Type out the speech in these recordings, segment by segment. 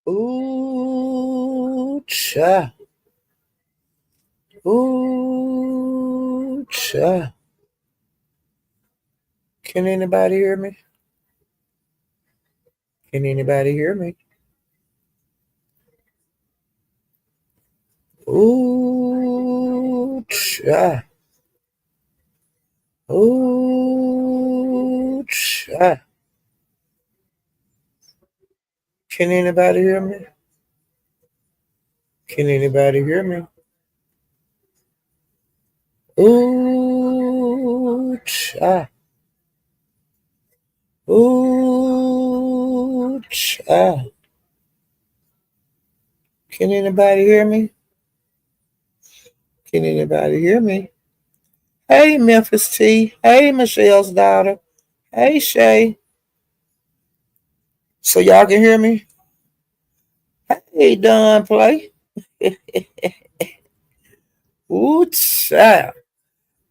Ooh, cha. Ooh, cha. Can anybody hear me? Can anybody hear me? Ooh, cha. Ooh, cha. Can anybody hear me? Can anybody hear me? Ooh, cha. Ooh, cha. Can anybody hear me? Can anybody hear me? Hey, Memphis T. Hey, Michelle's daughter. Hey, Shay. So y'all can hear me? Hey, Don Play. Ooh, child.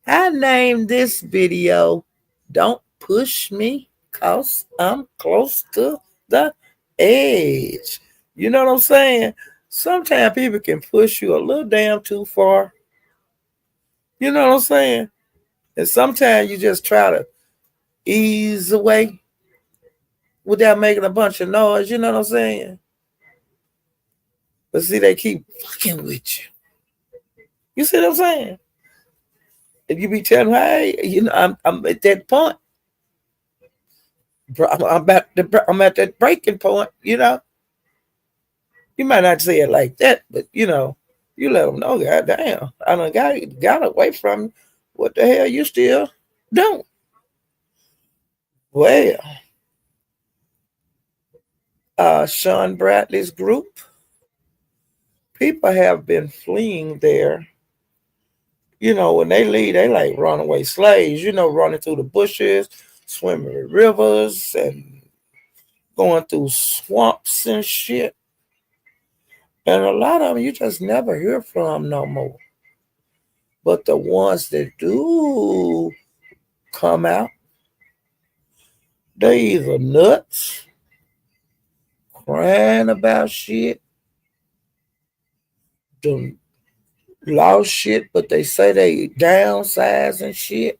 I named this video Don't Push Me Cause I'm Close to the Edge. You know what I'm saying? Sometimes people can push you a little damn too far. You know what I'm saying? And sometimes you just try to ease away without making a bunch of noise. You know what I'm saying? But see, they keep fucking with you. You see what I'm saying? If you be telling them, hey, I'm at that point. I'm at that breaking point. You might not say it like that, but you let them know. God damn, I done got away from you. What the hell you still don't? Well, Sean Bradley's group, people have been fleeing there. When they leave, they like runaway slaves. Running through the bushes, swimming in rivers, and going through swamps and shit. And a lot of them you just never hear from no more. But the ones that do come out, they either nuts, crying about shit, done lost shit, but they say they downsizing shit,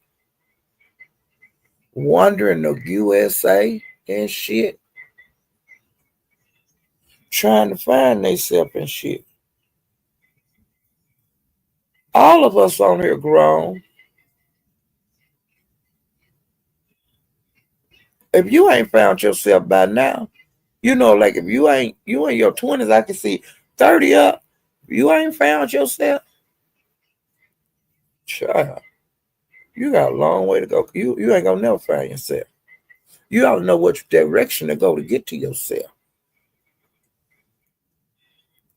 wandering the USA and shit, trying to find themselves and shit. All of us on here grown. If you ain't found yourself by now, like if you in your 20s, I can see 30 up. If you ain't found yourself, child, you got a long way to go. You ain't gonna never find yourself. You ought to know which direction to go to get to yourself.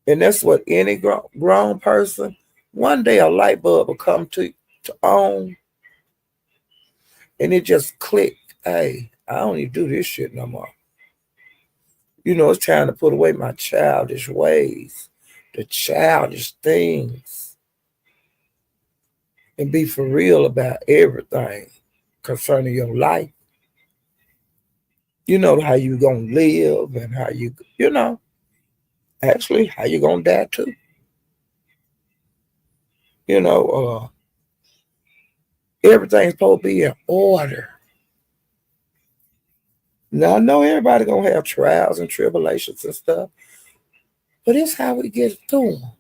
And that's what any grown person, one day a light bulb will come to on, and it just click. Hey, I don't need to do this shit no more. It's time to put away my childish ways, the childish things, and be for real about everything concerning your life. How you gonna live and how actually how you gonna die too. You know, everything's supposed to be in order. Now I know everybody gonna have trials and tribulations and stuff, but it's how we get through them.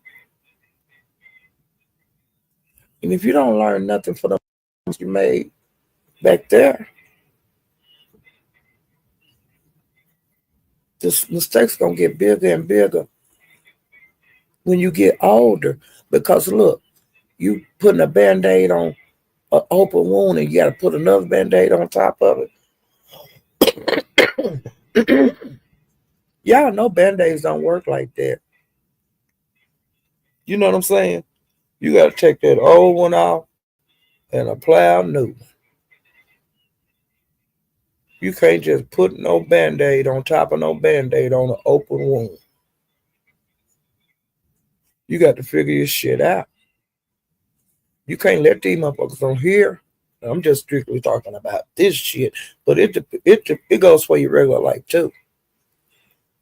And if you don't learn nothing from the you made back there, this mistakes gonna get bigger and bigger when you get older. Because look, you putting a band-aid on an open wound and you gotta put another band-aid on top of it. Y'all know band-aids don't work like that. You know what I'm saying? You gotta take that old one off and apply a new one. You can't just put no band-aid on top of no band-aid on an open wound. You got to figure your shit out. You can't let these motherfuckers on here. I'm just strictly talking about this shit, but it goes for your regular life too.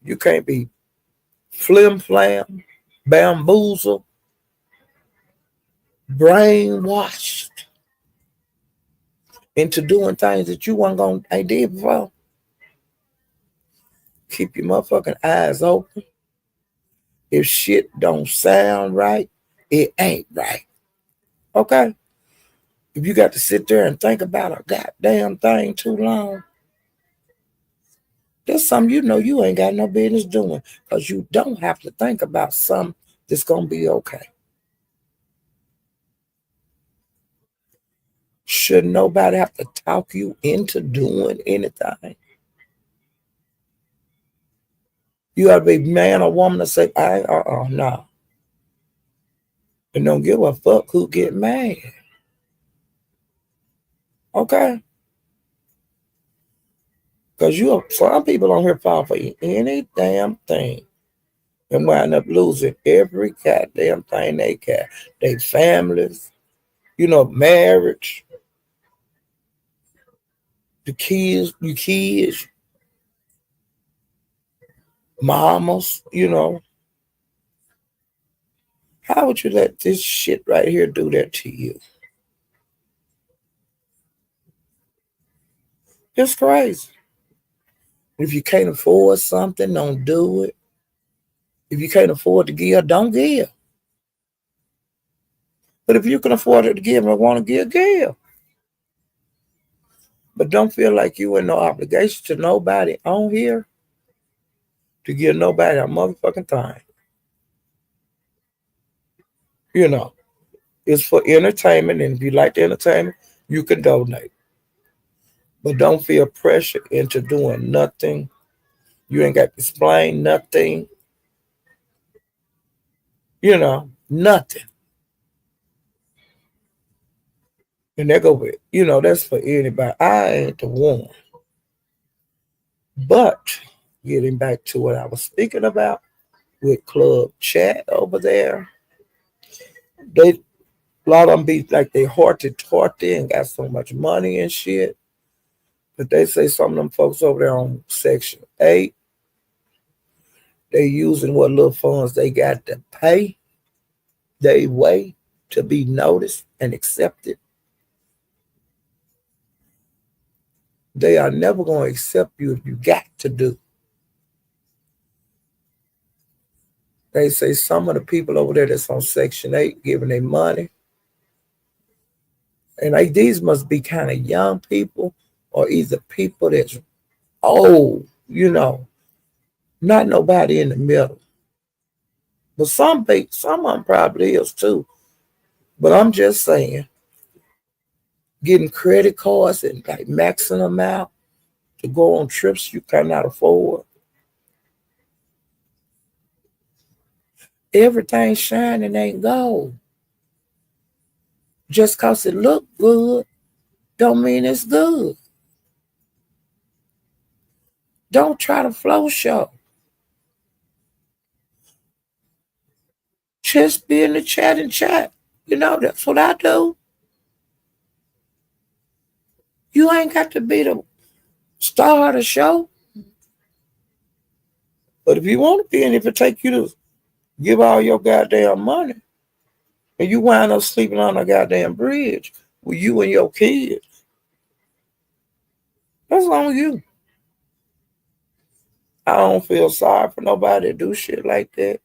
You can't be flim flam, bamboozle, brainwashed into doing things that you weren't gonna I did before. Keep your motherfucking eyes open. If shit don't sound right, it ain't right. Okay? If you got to sit there and think about a goddamn thing too long, there's something you know you ain't got no business doing. Because you don't have to think about something that's gonna be okay. Should nobody have to talk you into doing anything? You gotta be man or woman to say, no. And don't give a fuck who get mad. Okay? Because some people on here fall for any damn thing and wind up losing every goddamn thing they got. Their families, marriage, the kids, mamas. How would you let this shit right here do that to you? It's crazy. If you can't afford something, don't do it. If you can't afford to give, don't give. But if you can afford it to give and want to give. But don't feel like you in no obligation to nobody on here to give nobody a motherfucking thing. You know, it's for entertainment, and if you like the entertainment, you can donate. But don't feel pressure into doing nothing. You ain't got to explain nothing. Nothing. And that go with, that's for anybody. I ain't the one. But getting back to what I was speaking about with Club Chat over there, they a lot of them be like they horty and got so much money and shit. But they say some of them folks over there on Section 8, they using what little funds they got to pay their way to be noticed and accepted. They are never going to accept you if you got to do. They say some of the people over there that's on Section 8 giving their money. And these must be kind of young people or either people that's old, not nobody in the middle. But some of them probably is too. But I'm just saying, getting credit cards and like maxing them out to go on trips you cannot afford. Everything shining ain't gold. Just cause it look good, don't mean it's good. Don't try to flow show. Just be in the chat and chat. That's what I do. You ain't got to be the star of the show. But if you want to be, and if it take you to give all your goddamn money, and you wind up sleeping on a goddamn bridge with you and your kids, that's on you. I don't feel sorry for nobody to do shit like that.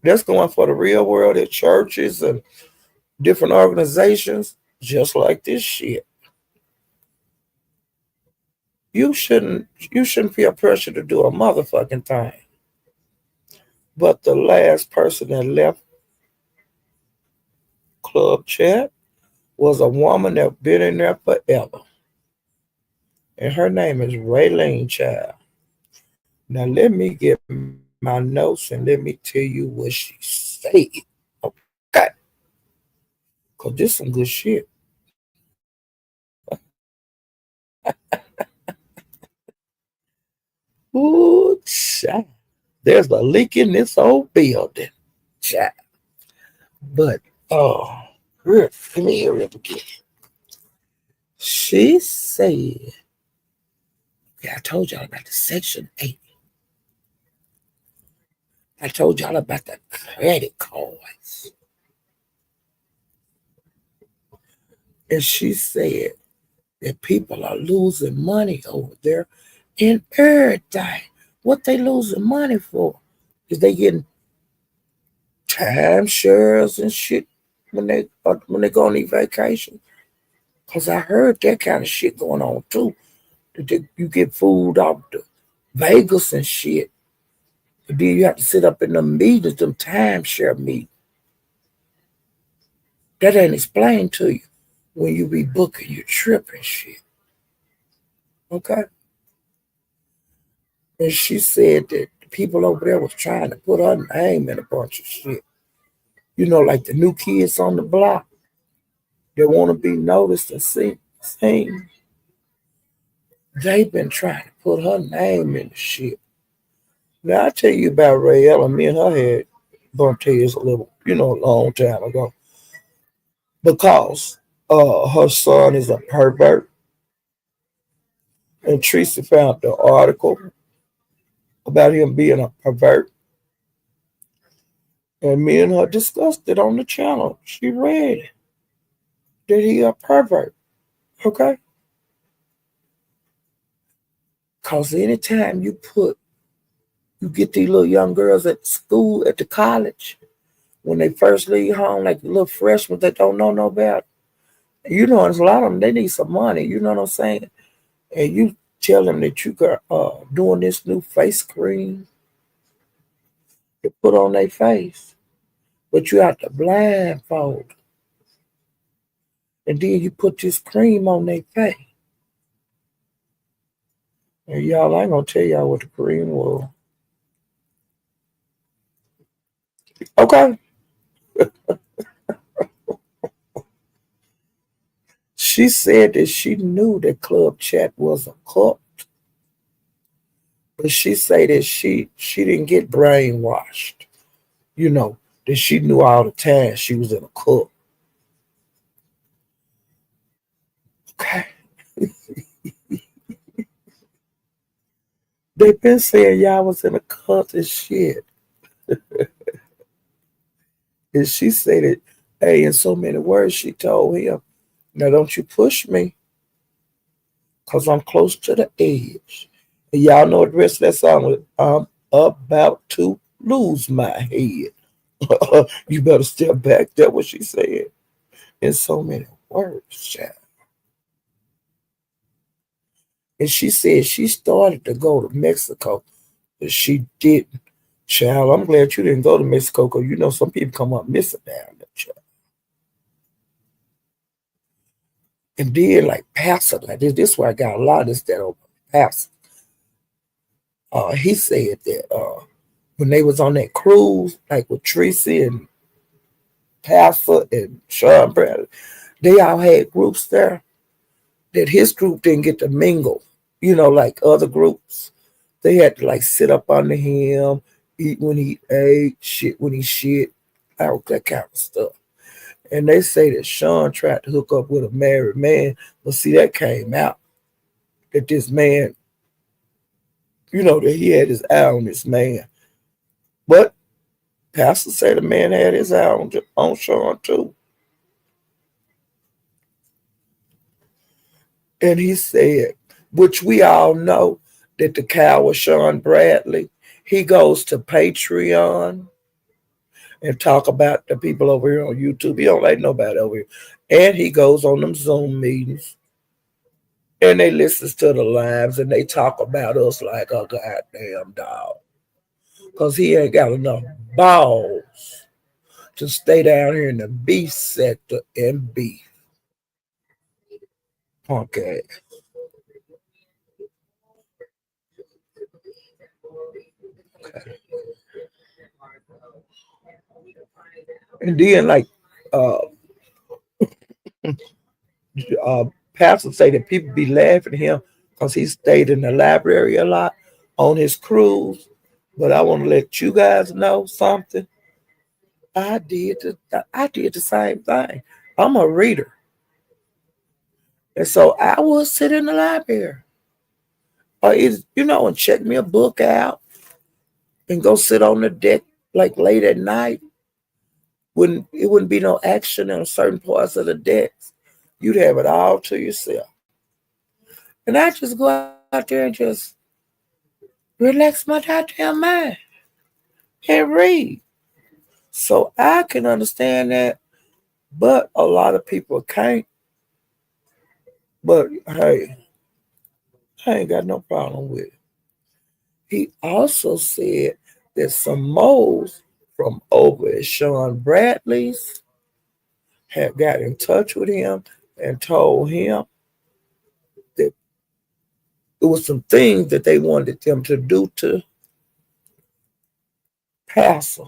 That's going for the real world at churches and different organizations, just like this shit. You shouldn't feel pressure to do a motherfucking thing. But the last person that left Club Chat was a woman that been in there forever. And her name is Raylene Child. Now let me get my notes and let me tell you what she said. Okay. Cause this some good shit. Ooh, child. There's a leak in this old building. Child. But let me hear it again. She said, Yeah, I told y'all about the Section 8. I told y'all about the credit cards. And she said that people are losing money over there in everything. What they losing money for? Is they getting timeshares and shit when they go on these vacations? Cause I heard that kind of shit going on too. You get food off the Vegas and shit. But then you have to sit up in the meetings, them timeshare meetings. That ain't explained to you when you be booking your trip and shit. Okay? And she said that the people over there was trying to put her name in a bunch of shit. You know, like the new kids on the block. They want to be noticed and seen. They've been trying to put her name in the shit. Now I tell you about Rayella. Me and her had bumped heads a little, a long time ago. Because her son is a pervert. And Tracy found the article about him being a pervert. And me and her discussed it on the channel. She read that he a pervert. Okay? Cause anytime you get these little young girls at school, at the college, when they first leave home, like the little freshmen that don't know no better. There's a lot of them, they need some money, you know what I'm saying? And you tell them that you got doing this new face cream to put on their face, but you have to blindfold. And then you put this cream on their face. And y'all, I ain't gonna tell y'all what the cream was. Okay. She said that she knew that Club Chat was a cult, but she said that she didn't get brainwashed. That she knew all the time she was in a cult. Okay. They been saying y'all was in a cult and shit. And she said it, hey, in so many words, she told him, now don't you push me, because I'm close to the edge. And y'all know the rest of that song was, I'm about to lose my head. You better step back. That's what she said in so many words, child. And she said she started to go to Mexico, but she didn't. Child, I'm glad you didn't go to Mexico because some people come up missing down there, child. And then, like, Pastor, like this is where I got a lot of this that over Pastor. He said that when they was on that cruise, like with Tracy and Pastor and Sean Bradley, they all had groups there that his group didn't get to mingle, like other groups. They had to like sit up under him, eat when he ate, shit when he shit, all that kind of stuff. And they say that Sean tried to hook up with a married man, but see that came out that this man, that he had his eye on this man. But Pastor said the man had his eye on Sean too. And he said, which we all know that the coward Sean Bradley, he goes to Patreon and talk about the people over here on YouTube. He don't like nobody over here. And he goes on them Zoom meetings and they listens to the lives and they talk about us like a goddamn dog. Because he ain't got enough balls to stay down here in the beef sector and beef. Punk ass. And then like uh uh, pastors say that people be laughing at him because he stayed in the library a lot on his cruise. But I want to let you guys know something. I did the same thing. I'm a reader, and so I would sit in the library or is and check me a book out and go sit on the deck like late at night. Wouldn't be no action in certain parts of the decks. You'd have it all to yourself. And I just go out there and just relax my goddamn mind and read. So I can understand that, but a lot of people can't. But hey, I ain't got no problem with it. He also said that some moles from over at Sean Bradley's had got in touch with him and told him that it was some things that they wanted them to do to Passer,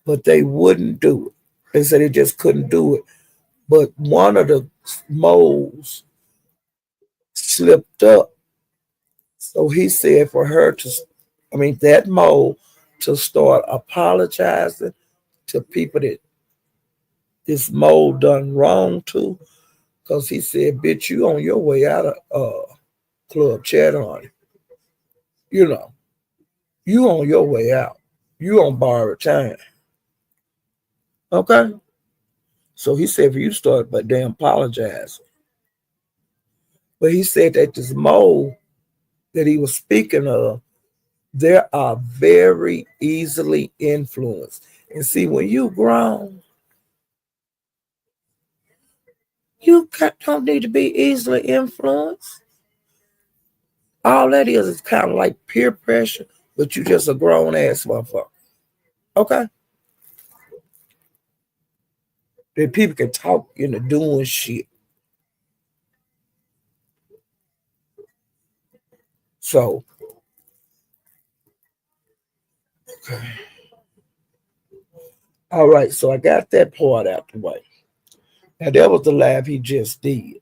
but they wouldn't do it. They said they just couldn't do it. But one of the moles slipped up. So he said for her to, I mean, that mole to start apologizing to people that this mole done wrong to. Because he said, bitch, you on your way out of Club Chat on it. You know, you on your way out. You on borrowed time. Okay? So he said for you to start but damn apologize. But he said that this mole that he was speaking of, they are very easily influenced. And see, when you grown, don't need to be easily influenced. All that is kind of like peer pressure, but you just a grown ass motherfucker. Okay? That people can talk into doing shit. So, all right, so I got that part out the way. Now that was the laugh he just did.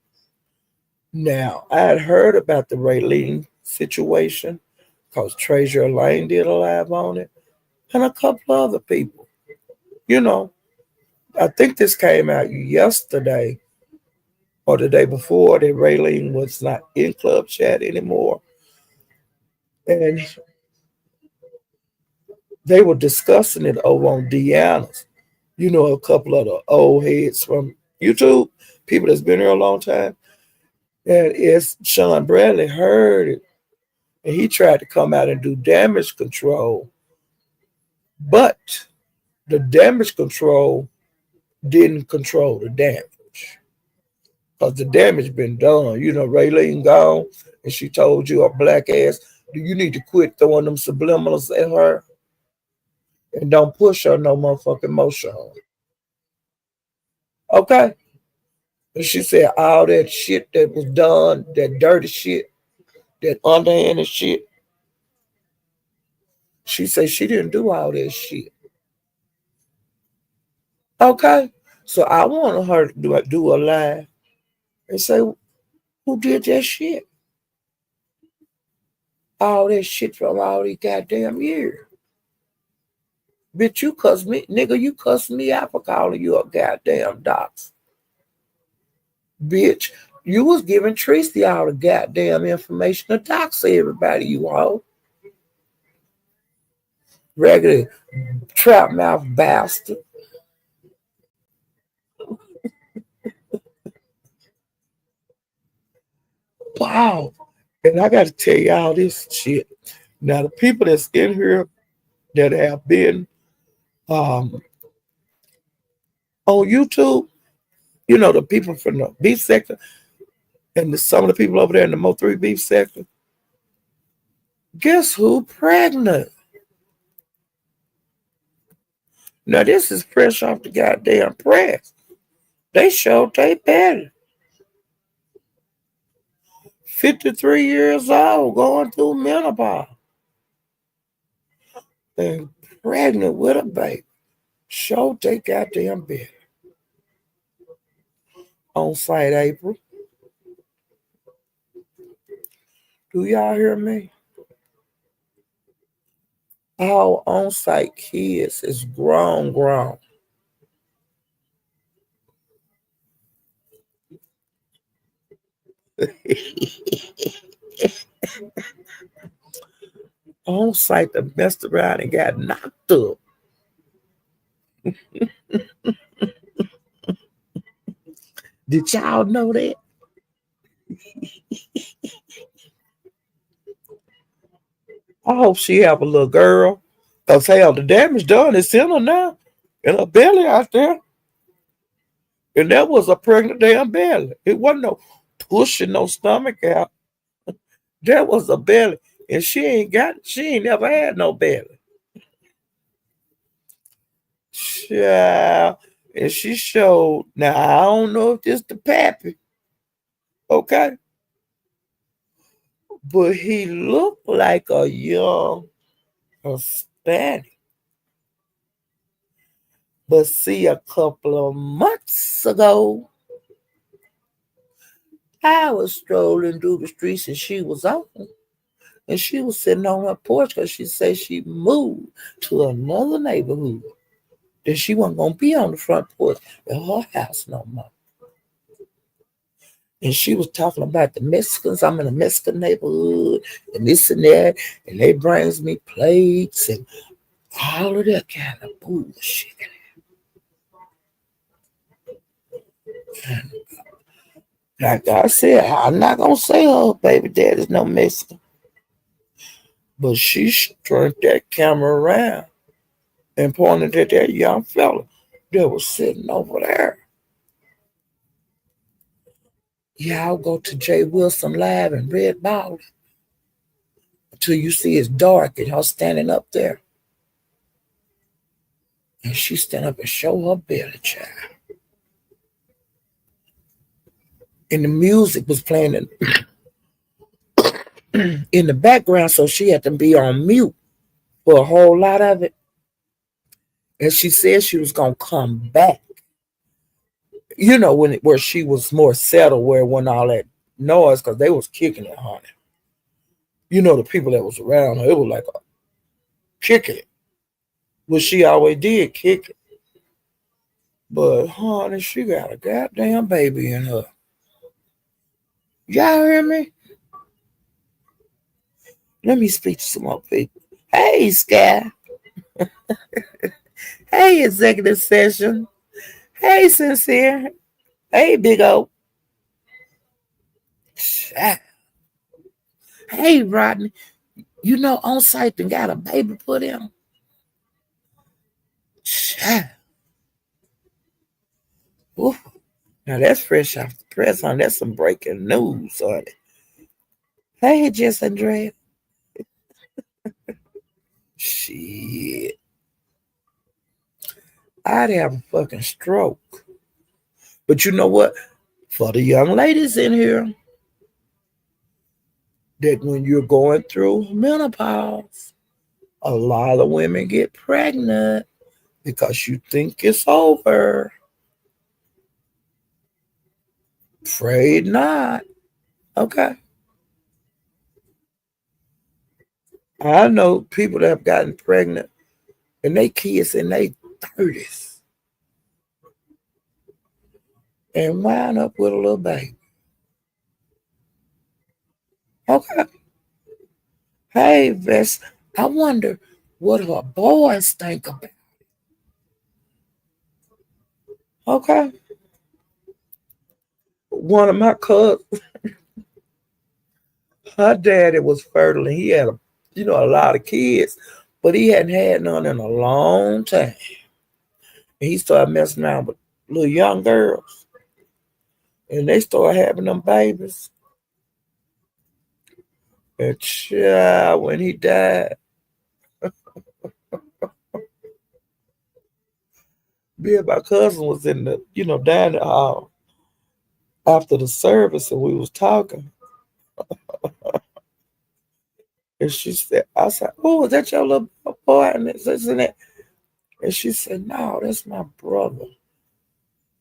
Now, I had heard about the Raylene situation because Treasure Lane did a live on it, and a couple other people. You know, I think this came out yesterday or the day before that Raylene was not in Club Chat anymore. And they were discussing it over on Deanna's. A couple of the old heads from YouTube, people that's been here a long time. And it's Sean Bradley heard it and he tried to come out and do damage control. But the damage control didn't control the damage. Because the damage been done. Raylene gone and she told you, a black ass, do you need to quit throwing them subliminals at her and don't push her no motherfucking motion. Okay? And she said all that shit that was done, that dirty shit, that underhanded shit, she said she didn't do all that shit. Okay? So I wanted her to do a live and say, who did that shit? All that shit from all these goddamn years. Bitch, you cuss me, nigga, you cuss me out for calling you a goddamn dox. Bitch, you was giving Tracy all the goddamn information to dox everybody, you hoe. Regular trap mouth bastard. Wow. And I got to tell y'all this shit. Now, the people that's in here that have been um, on YouTube, the people from the beef sector and some of the people over there in the Mo3 beef sector, guess who pregnant? Now, this is fresh off the goddamn press. They showed they better. 53 years old, going through menopause, and pregnant with a baby. Showed they goddamn better. On site, April. Do y'all hear me? Our on site kids is grown. on site that messed around and got knocked up. Did y'all know that? I hope she have a little girl. Cause hell, the damage done is in her now. In her belly out there. And that was a pregnant damn belly. It wasn't no pushing no stomach out. That was a belly. And she ain't never had no belly. Child. And she showed, now I don't know if this the pappy, okay? But he looked like a young Hispanic. But see, a couple of months ago, I was strolling through the streets and she was on. And she was sitting on her porch because she said she moved to another neighborhood. That she wasn't going to be on the front porch at her house no more. And she was talking about the Mexicans. I'm in a Mexican neighborhood and this and that. And they brings me plates and all of that kind of bullshit. And like I said, I'm not going to say her baby daddy's no Mexican. But she turned that camera around and pointed at that young fella that was sitting over there. Y'all go to Jay Wilson Live and Red Ball until you see it's dark and her standing up there. And she stand up and show her belly, child. And the music was playing in the background, so she had to be on mute for a whole lot of it. And she said she was gonna come back. You know, where she was more settled, where when all that noise, because they was kicking it, honey. You know, the people that was around her, it was like a kicking it. Well, she always did kick it. But honey, she got a goddamn baby in her. Y'all hear me? Let me speak to some more people. Hey, Sky. Hey, executive session. Hey, Sincere. Hey, Big O. Hey, Rodney. You know, on site and got a baby put in. Ooh. Now that's fresh off the press, honey. That's some breaking news, honey. Hey, Jess Andrea. Shit. I'd have a fucking stroke. But you know what? For the young ladies in here, that when you're going through menopause, a lot of women get pregnant because you think it's over. Afraid not. Okay. I know people that have gotten pregnant and they kids in their 30s and wind up with a little baby. Okay. Hey, Vess, I wonder what her boys think about it. Okay. One of my cousins, her daddy was fertile and he had a lot of kids, but he hadn't had none in a long time. And he started messing around with little young girls. And they started having them babies. And child, when he died, me and my cousin was in the, dining hall after the service and we was talking. And she said, I said, oh, is that your little boy? And this and that. And she said, no, that's my brother.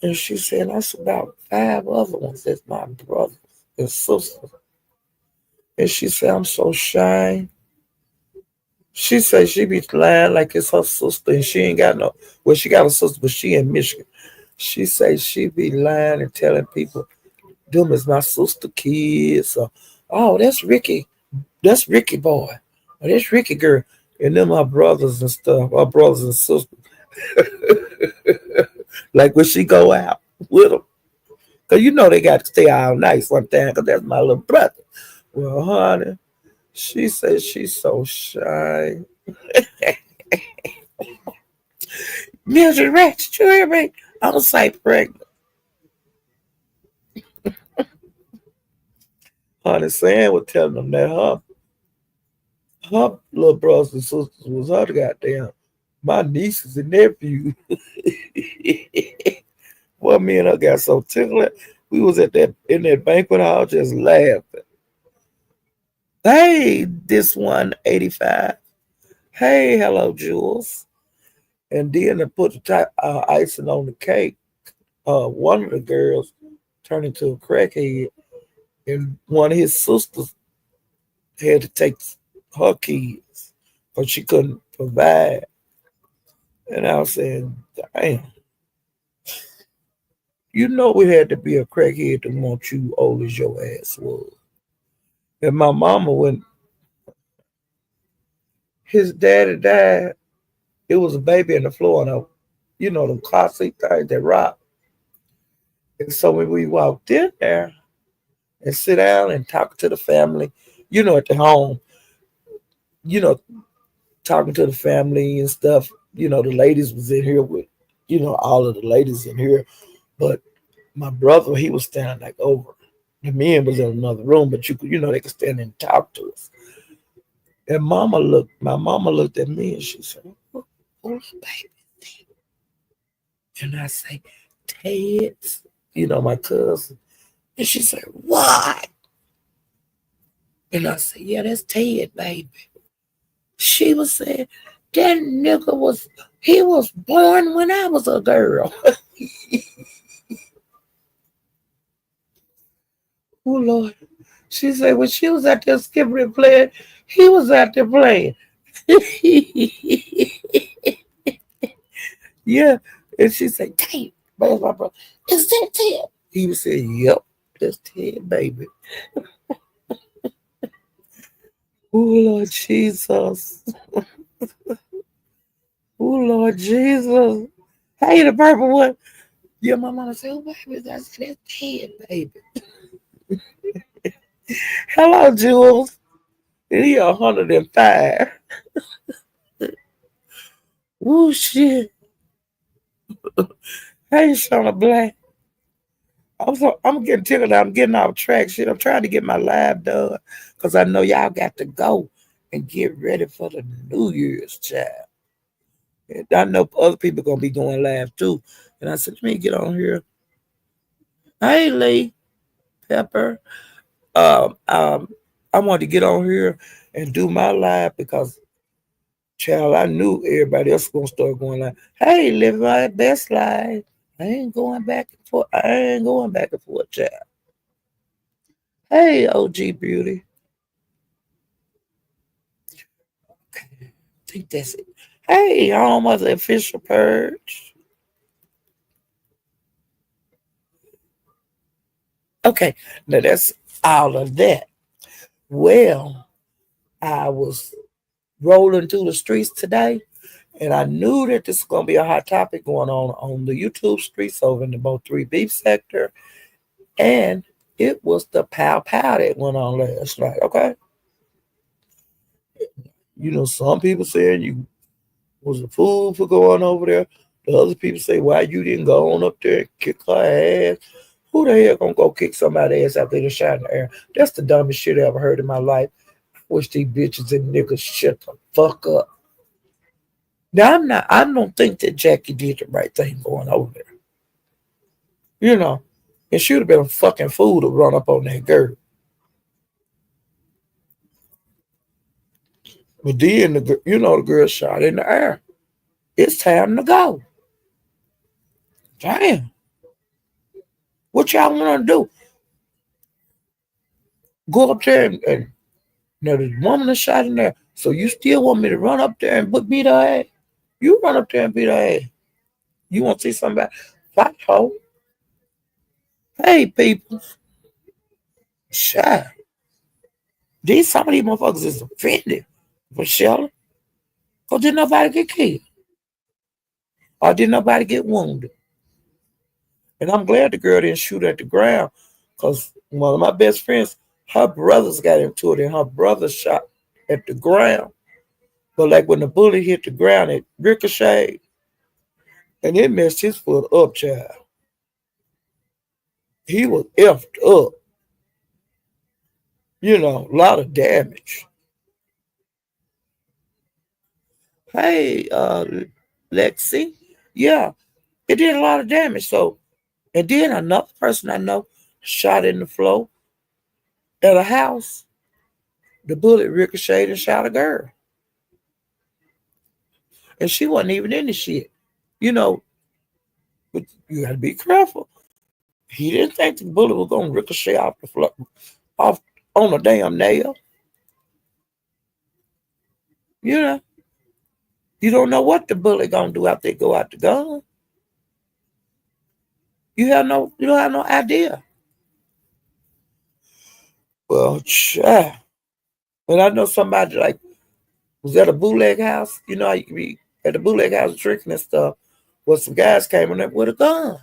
And she said, that's about 5 other ones. That's my brothers and sisters. And she said, I'm so ashamed. She said she be lying like it's her sister and she ain't got no, well, she got a sister, but she in Michigan. She say she be lying and telling people, them is my sister kids. Or, oh, that's Ricky. That's Ricky boy. Oh, this Ricky girl. And them our brothers and stuff, our brothers and sisters. Like when she go out with them. Because you know they got to stay all night sometimes because that's my little brother. Well, honey, she says she's so shy. Mildred Ratchet, you hear me? I was like pregnant. Honey, Sam was telling them that her little brothers and sisters was her goddamn my nieces and nephews. Well, me and her got so tickled. We was at that in that banquet hall just laughing. Hey, this 185. Hey, hello, Jules. And then to put the icing on the cake, one of the girls turned into a crackhead, and one of his sisters had to take her kids because she couldn't provide. And I was saying, damn, you know we had to be a crackhead to want you old as your ass was. And my mama, when his daddy died, it was a baby in the floor and them car seat things that rock. And so when we walked in there and sit down and talk to the family, at the home, you know, talking to the family and stuff, the ladies was in here with, all of the ladies in here. But my brother, he was standing like over. The men was in another room, but you could, they could stand and talk to us. And my mama looked at me and she said, "Who's baby?" And I say, "Ted's, my cousin." And she said, "What?" And I said, "Yeah, that's Ted, baby." She was saying, "That nigga he was born when I was a girl." Oh, Lord. She said, when she was out there skipping and playing, he was out there playing. Yeah. And she said, "Ted, where's my brother? Is that Ted?" He was saying, "Yep, that's Ted, baby." Oh, Lord Jesus. Oh, Lord Jesus. Hey, the purple one. Yeah, my mama said, "Oh, baby, that's Ted, baby." Hello, Jules. And he 105. Oh, shit. Hey, Shauna Black. I'm getting tickled. I'm getting off track. Shit, I'm trying to get my live done because I know y'all got to go and get ready for the New Year's, child. And I know other people gonna be going live too. And I said, let me get on here. Hey, Lee Pepper. Um, um, I wanted to get on here and do my live because, child, I knew everybody else was gonna start going live. Hey, live my best life. I ain't going back and forth. I ain't going back and forth, child. Hey, OG Beauty. I think that's it. Hey, almost official purge. Okay, now that's all of that. Well, I was rolling through the streets today, and I knew that this was gonna be a hot topic going on the YouTube streets over in the Bo 3 beef sector, and it was the pow pow that went on last night. Okay, some people saying you was a fool for going over there. The other people say why you didn't go on up there and kick her ass. Who the hell gonna go kick somebody's ass after they shot in the air? That's the dumbest shit I ever heard in my life. I wish these bitches and niggas shut the fuck up. Now I don't think that Jackie did the right thing going over there. You know. And she would have been a fucking fool to run up on that girl. But then the girl shot in the air. It's time to go. Damn. What y'all wanna do? Go up there and now the woman is shot in there. So you still want me to run up there and beat her ass? You run up there and beat her ass. You want to see somebody fight ho? Hey people, shit. Some of these motherfuckers is offended. for shelter. Because did nobody get killed or did nobody get wounded. And I'm glad the girl didn't shoot at the ground because one of my best friends, her brothers got into it and her brother shot at the ground. But like when the bullet hit the ground, it ricocheted and it messed his foot up, child. He was effed up, a lot of damage. Hey, Lexi, yeah, it did a lot of damage. So, and then another person I know shot in the floor at a house. The bullet ricocheted and shot a girl, and she wasn't even in the shit. You know, but you got to be careful. He didn't think the bullet was gonna ricochet off the floor, off on a damn nail. You know, you don't know what the bullet gonna do after they go out the gun. You don't have no idea. Well, child. And I know somebody like was at a bootleg house. You know, how you could be at the bootleg house drinking and stuff. Well, some guys came in there with a gun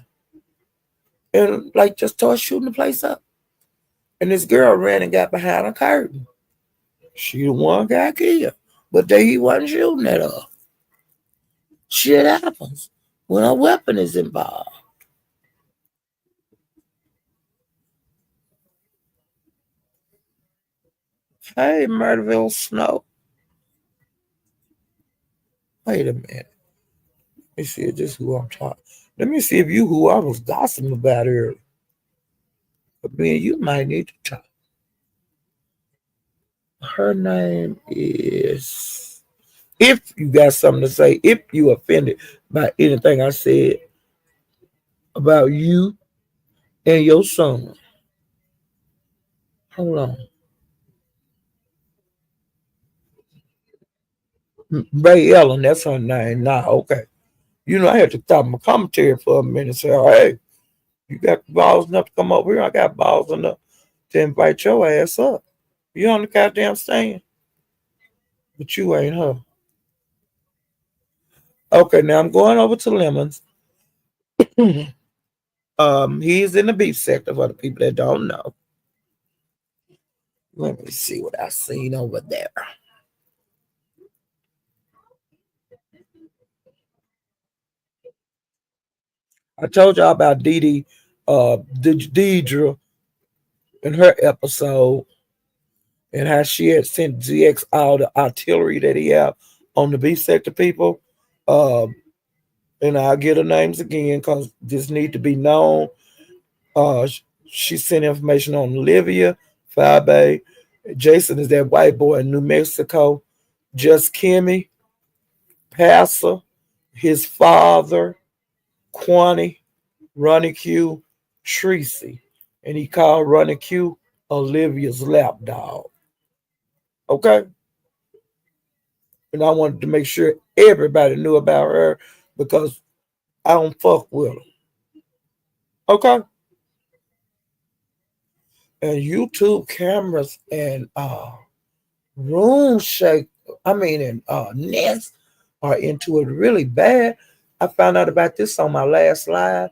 and like just started shooting the place up. And this girl ran and got behind a curtain. She the one got killed, but they he wasn't shooting at her. Shit happens when a weapon is involved. Hey, Murderville Snow. Wait a minute. Let me see if this who I'm talking. Let me see if you who I was gossiping about earlier. But me and you might need to talk. Her name is. If you got something to say, if you offended by anything I said about you and your son, hold on. Ray Ellen, that's her name. Nah, okay. I had to stop my commentary for a minute and say, oh, hey, you got balls enough to come over here. I got balls enough to invite your ass up. You on the goddamn stand, but you ain't her. Okay, now I'm going over to Lemons. He's in the beef sector for the people that don't know. Let me see what I seen over there. I told y'all about Deidre in her episode and how she had sent GX all the artillery that he have on the beef sector people. Um, and I'll get her names again because this need to be known. She sent information on Olivia, Fabe. Jason is that white boy in New Mexico. Just Kimmy, Passer, his father, Quanny, Ronnie Q, Tracy. And he called Ronnie Q Olivia's lapdog. Okay? And I wanted to make sure everybody knew about her because I don't fuck with her. Okay? And YouTube cameras and room shake, and Nest are into it really bad. I found out about this on my last live,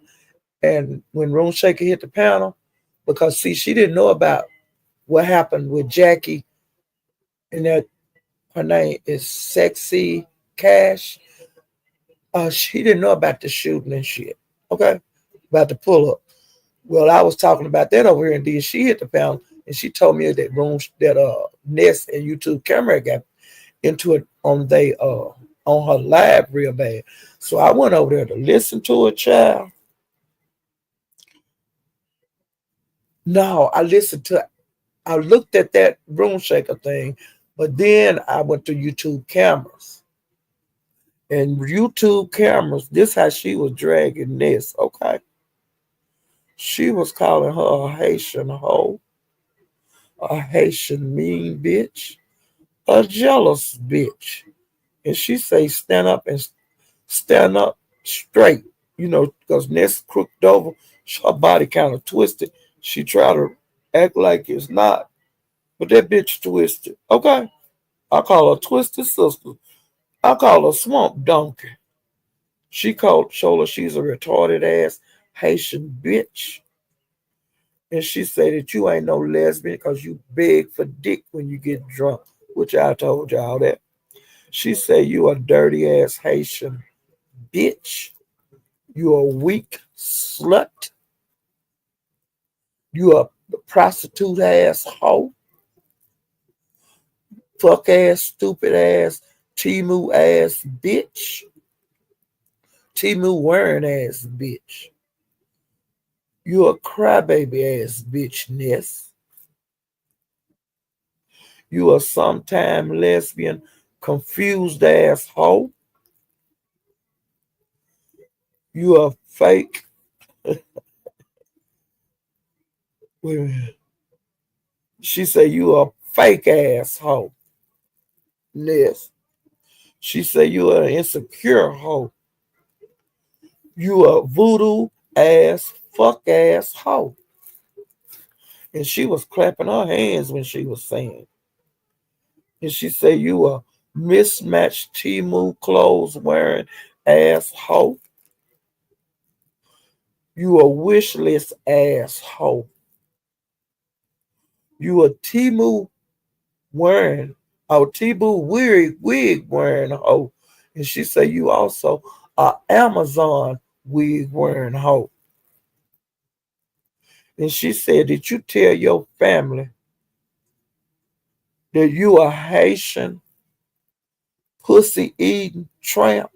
and when Room Shaker hit the panel, because see, she didn't know about what happened with Jackie, and that her name is Sexy Cash. She didn't know about the shooting and shit. Okay, about the pull up. Well, I was talking about that over here, and then she hit the panel, and she told me that Nest and YouTube camera got into it on her live real bad. So I went over there to listen to it, child. No, I looked at that room shaker thing, but then I went to YouTube cameras. And YouTube cameras, this how she was dragging this, okay? She was calling her a Haitian hoe, a Haitian mean bitch, a jealous bitch. And she say stand up straight, because Ness crooked over, her body kind of twisted. She tried to act like it's not, but that bitch twisted. Okay. I call her Twisted Sister. I call her Swamp Donkey. Showed her she's a retarded ass Haitian bitch. And she said that you ain't no lesbian because you beg for dick when you get drunk, which I told y'all that. She said you a dirty ass Haitian bitch. You a weak slut. You a prostitute ass hoe. Fuck ass, stupid ass, Timu ass bitch. Timu wearing ass bitch. You a crybaby ass bitch, Ness. You a sometime lesbian, confused ass hoe. You a fake. Wait a minute. She said you a fake ass hoe. Ness. She said you an insecure hoe. You a voodoo ass, fuck ass hoe. And she was clapping her hands when she was saying. And she said you a mismatched Timu clothes wearing ass hoe. You a wish list ass hoe. You a Timu wearing, a Timu wig wearing hoe. And she said you also a Amazon wig wearing hoe. And she said, did you tell your family that you a Haitian pussy eating tramp?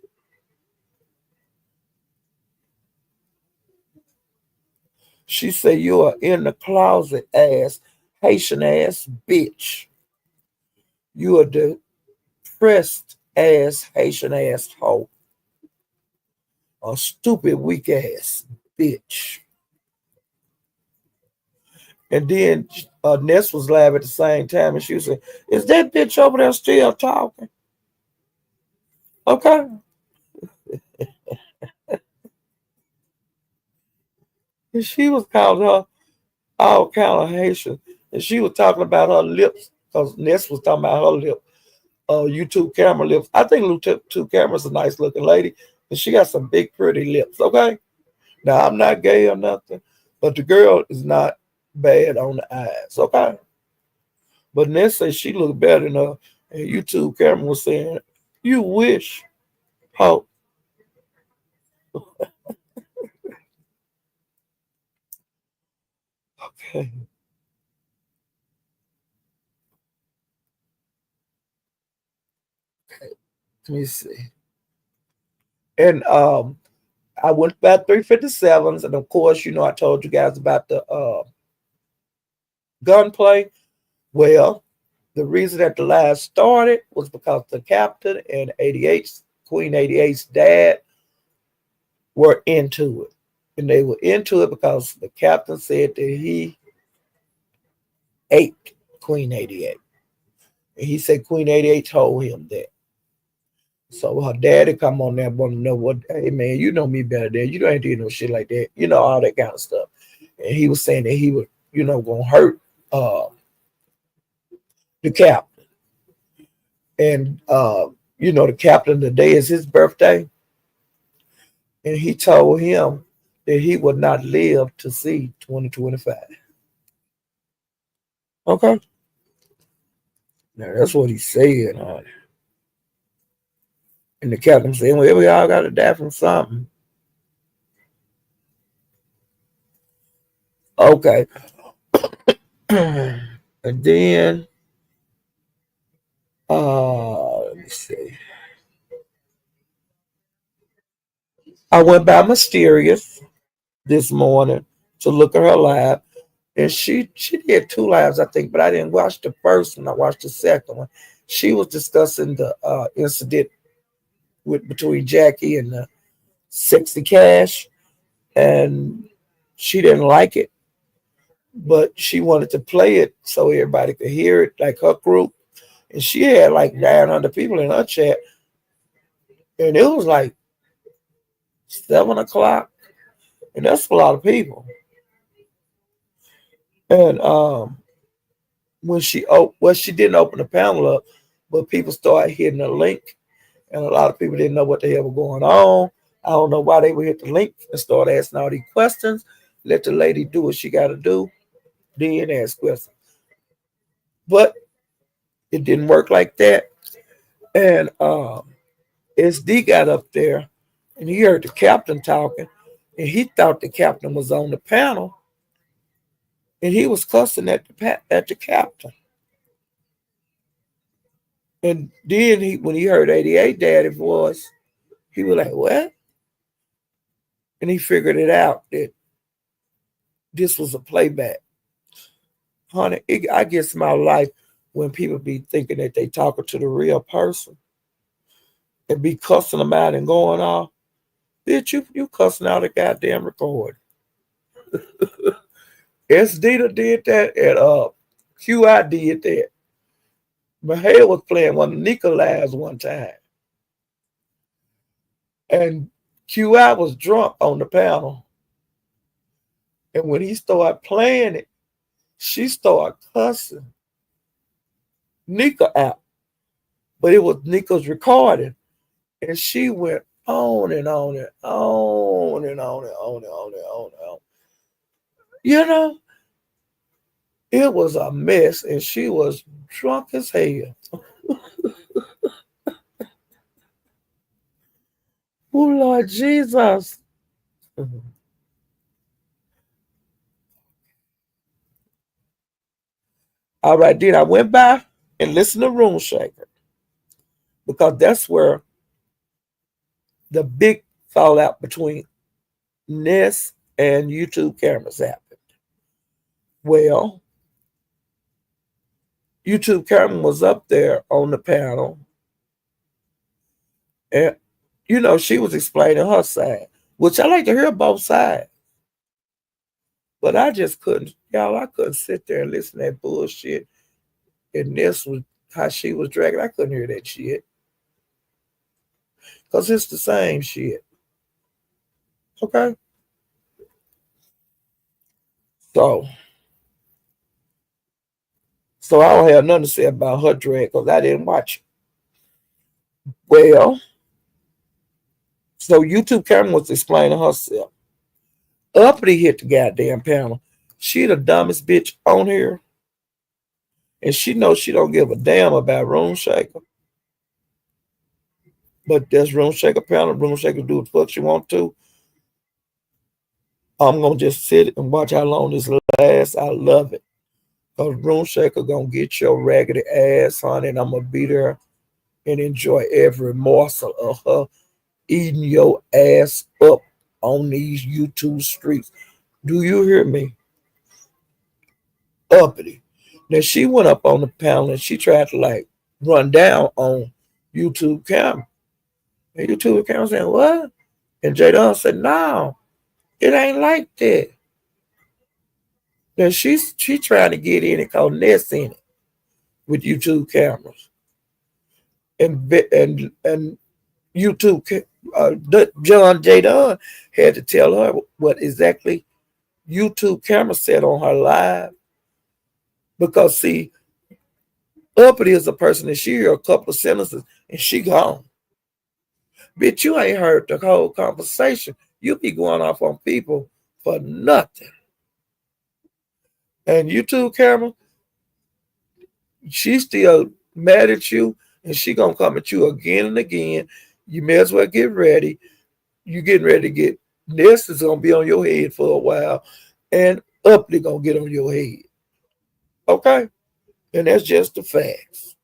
She said you are in the closet ass Haitian ass bitch. You a depressed ass Haitian ass hoe. A stupid weak ass bitch. And then Ness was laughing at the same time, and she was saying, "Is that bitch over there still talking?" Okay. And she was calling her all kind of Haitian, and she was talking about her lips because Ness was talking about her lip, YouTube camera lips. I think YouTube camera's a nice looking lady, and she got some big pretty lips. Okay. Now I'm not gay or nothing, but the girl is not bad on the eyes. Okay. But Ness said she looked better than her, and YouTube camera was saying, "You wish." How? Okay. Let me see. And I went about 357s, and of course, I told you guys about the gunplay. Well, the reason that the live started was because the captain and 88's Queen 88's dad were into it. And they were into it because the captain said that he ate Queen 88. And he said Queen 88 told him that. So her daddy come on there want to know what, hey man, you know me better than you don't do no shit like that, all that kind of stuff. And he was saying that he would, gonna hurt uh the captain. And the captain today is his birthday, and he told him that he would not live to see 2025. Okay. Now that's what he said, honey. And the captain said, well, we all gotta die from something. Okay. And then let me see. I went by Mysterious this morning to look at her live, and she did two lives, I think, but I didn't watch the first one. I watched the second one. She was discussing the incident between Jackie and the Sexy Cash, and she didn't like it, but she wanted to play it so everybody could hear it, like her group. And she had like 900 people in her chat, and it was like 7 o'clock, and that's a lot of people. And when she didn't open the panel up, but people started hitting the link, and a lot of people didn't know what the hell was going on. I don't know why they would hit the link and start asking all these questions. Let the lady do what she got to do, then ask questions. But it didn't work like that. And SD got up there, and he heard the captain talking, and he thought the captain was on the panel, and he was cussing at the captain. And then when he heard 88 Daddy voice, he was like, "What?" And he figured it out that this was a playback. Honey, I guess my life when people be thinking that they talking to the real person and be cussing them out and going off. Bitch, you cussing out a goddamn record. SD did that, and QI did that. Mahale was playing one of Nikolai's one time, and QI was drunk on the panel. And when he started playing it, she started cussing Nika out. But it was Nika's recording. And she went on and on and on and on and on and on and on and on. You know, it was a mess, and she was drunk as hell. Oh, Lord Jesus. All right, then I went by and listened to Room Shaker because that's where the big fallout between Ness and YouTube cameras happened. Well, YouTube camera was up there on the panel, and she was explaining her side, which I like to hear both sides. But I just couldn't, y'all. I couldn't sit there and listen to that bullshit. And this was how she was dragging. I couldn't hear that shit because it's the same shit. Okay, so I don't have nothing to say about her drag because I didn't watch it. Well, so YouTube camera was explaining herself. Uppity hit the goddamn panel. She the dumbest bitch on here, and she knows she don't give a damn about Room Shaker. But there's Room Shaker panel. Room Shaker do what the fuck she want to. I'm gonna just sit and watch how long this lasts. I love it. Cause Room Shaker gonna get your raggedy ass, honey, and I'm gonna be there and enjoy every morsel of her eating your ass up on these YouTube streets. Do you hear me? Uppity. Now she went up on the panel and she tried to like run down on YouTube camera. And YouTube camera saying, "What?" And Jada said, "No, it ain't like that." Now she trying to get in it called Ness in it with YouTube cameras. And YouTube John Jada had to tell her what exactly YouTube camera said on her live. Because see, Uppity is a person that she hear a couple of sentences and she gone. Bitch, you ain't heard the whole conversation. You be going off on people for nothing. And YouTube camera, she's still mad at you and she gonna come at you again and again. You may as well get ready. You getting ready to get this is gonna be on your head for a while, and Uppity gonna get on your head. Okay? And that's just the facts.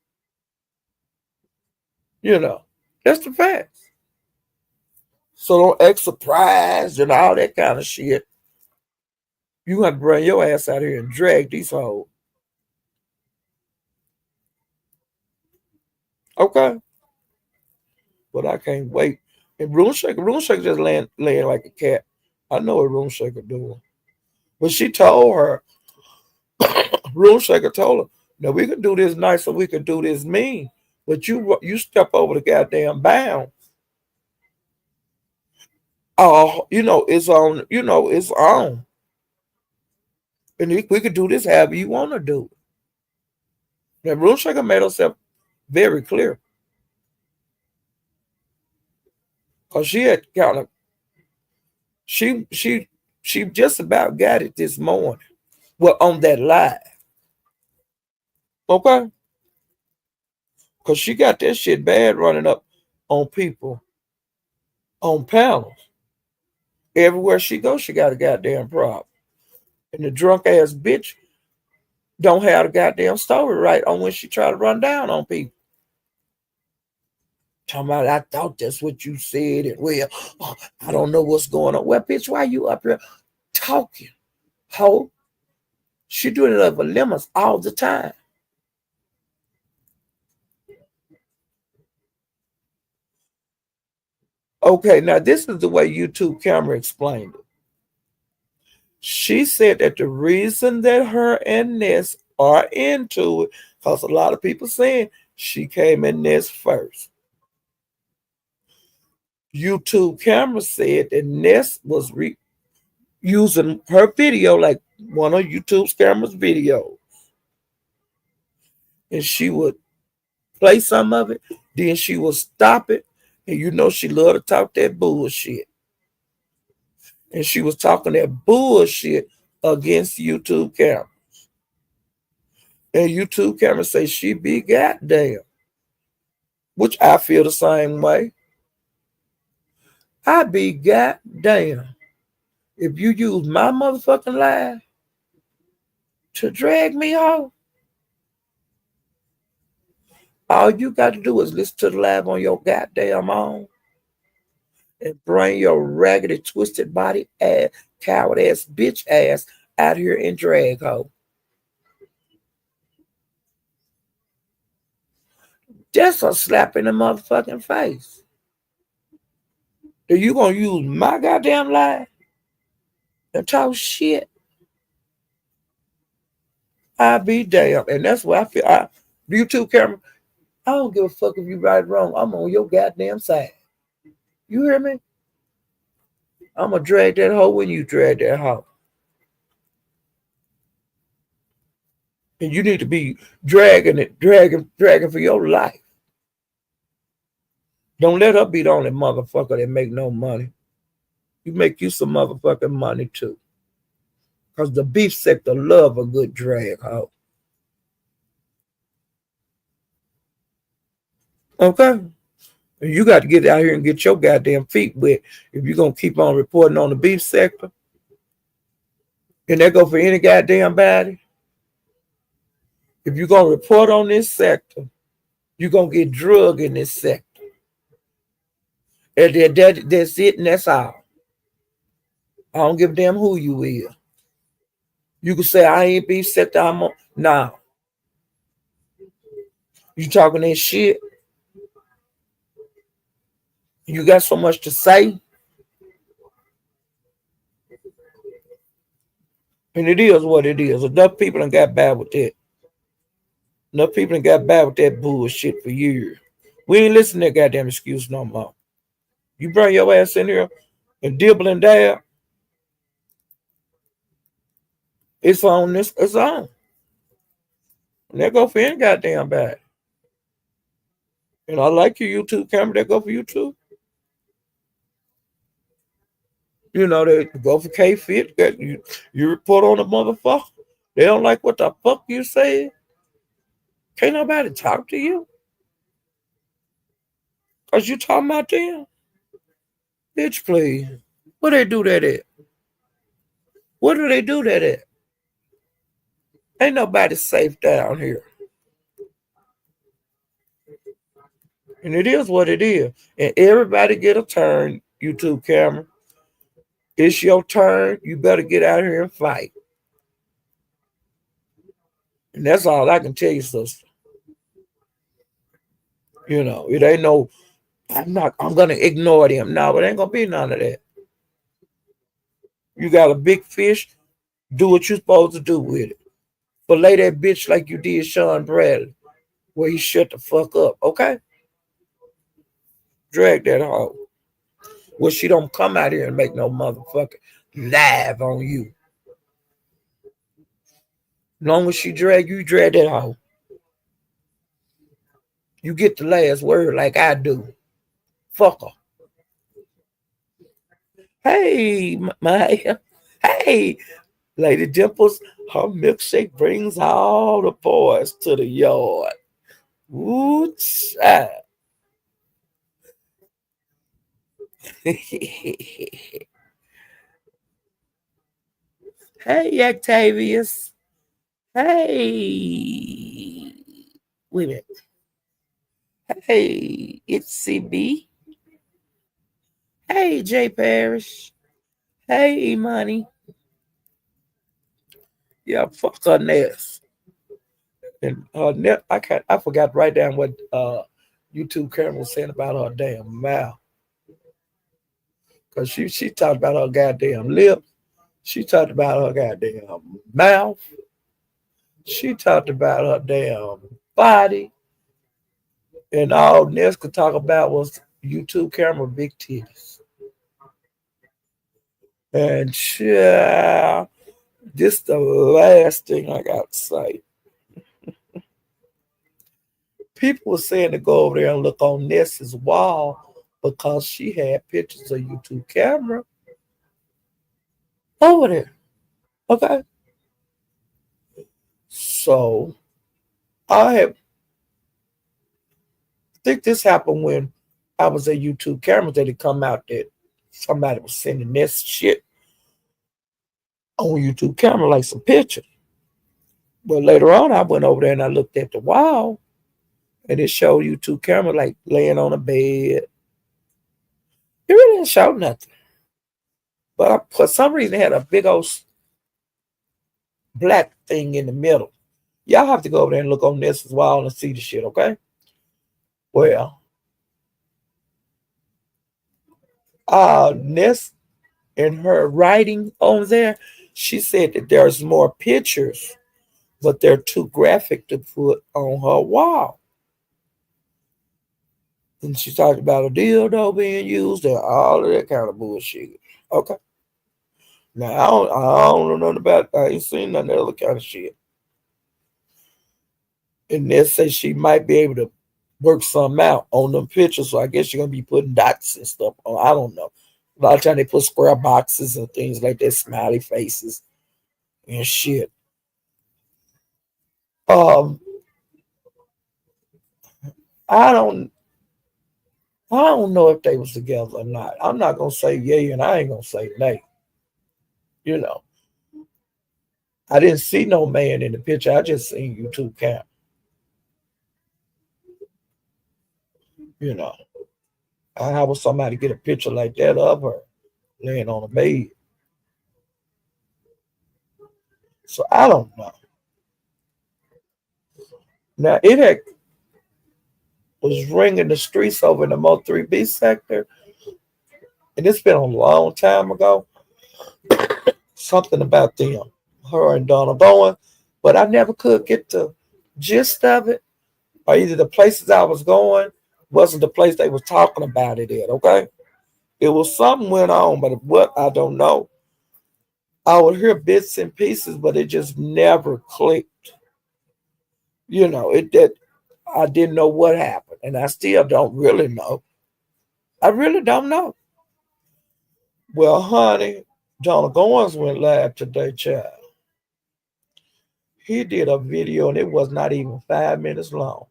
That's the facts. So don't act surprised and all that kind of shit. You have to bring your ass out here and drag these hoes. Okay? But I can't wait. And Room Shaker just laying like a cat. I know what Room Shaker doing. But she told her, Room Shaker told her, now we can do this nice or we can do this mean. But you step over the goddamn bound. Oh, it's on, it's on. And we could do this however you want to do it. Now Room Shaker made herself very clear. Cause she had kind of she she she just about got it this morning. Well, on that live, okay? Cause she got that shit bad running up on people on panels. Everywhere she goes, she got a goddamn problem. And the drunk ass bitch don't have the goddamn story right on when she try to run down on people. Talking about, I thought that's what you said, and well, I don't know what's going on. Well, bitch, why you up here talking? Ho, she doing it over lemons all the time. Okay, now this is the way YouTube camera explained it. She said that the reason that her and Ness are into it, because a lot of people saying she came in Ness first. YouTube camera said that Ness was using her video like one of YouTube's camera's video, and she would play some of it, then she would stop it, and you know she loved to talk that bullshit, and she was talking that bullshit against YouTube camera, and YouTube camera say she be goddamn, which I feel the same way. I be goddamn if you use my motherfucking life to drag me off. All you got to do is listen to the live on your goddamn own and bring your raggedy, twisted body ass, coward ass, bitch ass out here and drag hoe. Just a slap in the motherfucking face. Are you gonna use my goddamn life and talk shit? I be damn. And that's why I feel YouTube camera, I don't give a fuck if you right or wrong. I'm on your goddamn side. You hear me? I'm gonna drag that hoe when you drag that hoe. And you need to be dragging it, dragging for your life. Don't let her be the only motherfucker that make no money. You make you some motherfucking money too. Because the beef sector love a good drag hoe. Okay? And you got to get out here and get your goddamn feet wet if you're going to keep on reporting on the beef sector. And that go for any goddamn body. If you're going to report on this sector, you're going to get drug in this sector. And that's it and that's all. I don't give a damn who you is. You can say, I ain't beef sector. I'm on. Nah. You talking that shit. You got so much to say. And it is what it is. Enough people done got bad with that. Enough people done got bad with that bullshit for years. We ain't listen to that goddamn excuse no more. You bring your ass in here and dibble and dab, it's on this, it's on. And that go for any goddamn bad. And I like your YouTube camera, that go for you too. You know, they go for K-Fit, that you report on the motherfucker. They don't like what the fuck you say. Can't nobody talk to you. Cause you talking about them. Bitch, please. Where they do that at? Where do they do that at? Ain't nobody safe down here. And it is what it is. And everybody get a turn, YouTube camera. It's your turn. You better get out here and fight. And that's all I can tell you, sister. You know, it ain't no, I'm gonna ignore them. No, it ain't gonna be none of that. You got a big fish, do what you're supposed to do with it. But lay that bitch like you did Sean Bradley, where he shut the fuck up, okay? Drag that hoe. Well, she don't come out here and make no motherfucker live on you. Long as she drag you, drag that hoe. You get the last word like I do. Fuck her. Hey, my, hey, Lady Dimples, her milkshake brings all the boys to the yard. Ooh, child. Hey, Octavius. Hey. Wait a minute. Hey, it's CB. Hey, Jay Parrish. Hey, Imani. Yeah, fuck her nest. And her net, I forgot to write down what YouTube Karen was saying about her damn mouth. Because she talked about her goddamn lip. She talked about her goddamn mouth. She talked about her damn body. And all Ness could talk about was YouTube camera big titties. And this the last thing I got to say. People were saying to go over there and look on Ness's wall because she had pictures of YouTube camera over there. Okay. So I think this happened when I was at YouTube cameras that had come out that somebody was sending this shit on YouTube camera, like some pictures. But later on, I went over there and I looked at the wall and it showed YouTube camera like laying on a bed. It really didn't show nothing. But for some reason, it had a big old black thing in the middle. Y'all have to go over there and look on this wall and see the shit, okay? Well, Ness in her writing on there, she said that there's more pictures, but they're too graphic to put on her wall. And she talked about a dildo being used and all of that kind of bullshit. Okay. Now I don't know nothing about. I ain't seen none of that other kind of shit. And they say she might be able to work something out on them pictures. So I guess you're gonna be putting dots and stuff on. I don't know. A lot of times they put square boxes and things like that, smiley faces and shit. Um, I don't I don't know if they was together or not. I'm not gonna say yay and I ain't gonna say nay. You know, I didn't see no man in the picture. I just seen YouTube cam. You know, how would somebody get a picture like that of her laying on a bed? So I don't know. Now it had was ringing the streets over in the Mo 3B sector, and it's been a long time ago. Something about them, her and Donna Bowen, but I never could get the gist of it, or either the places I was going wasn't the place they was talking about it at. Okay, it was something went on, but what I don't know. I would hear bits and pieces, but it just never clicked. You know, it did. I didn't know what happened, and I still don't really know. I really don't know. Well, honey, Donna Goins went live today, child. He did a video, and it was not even 5 minutes long,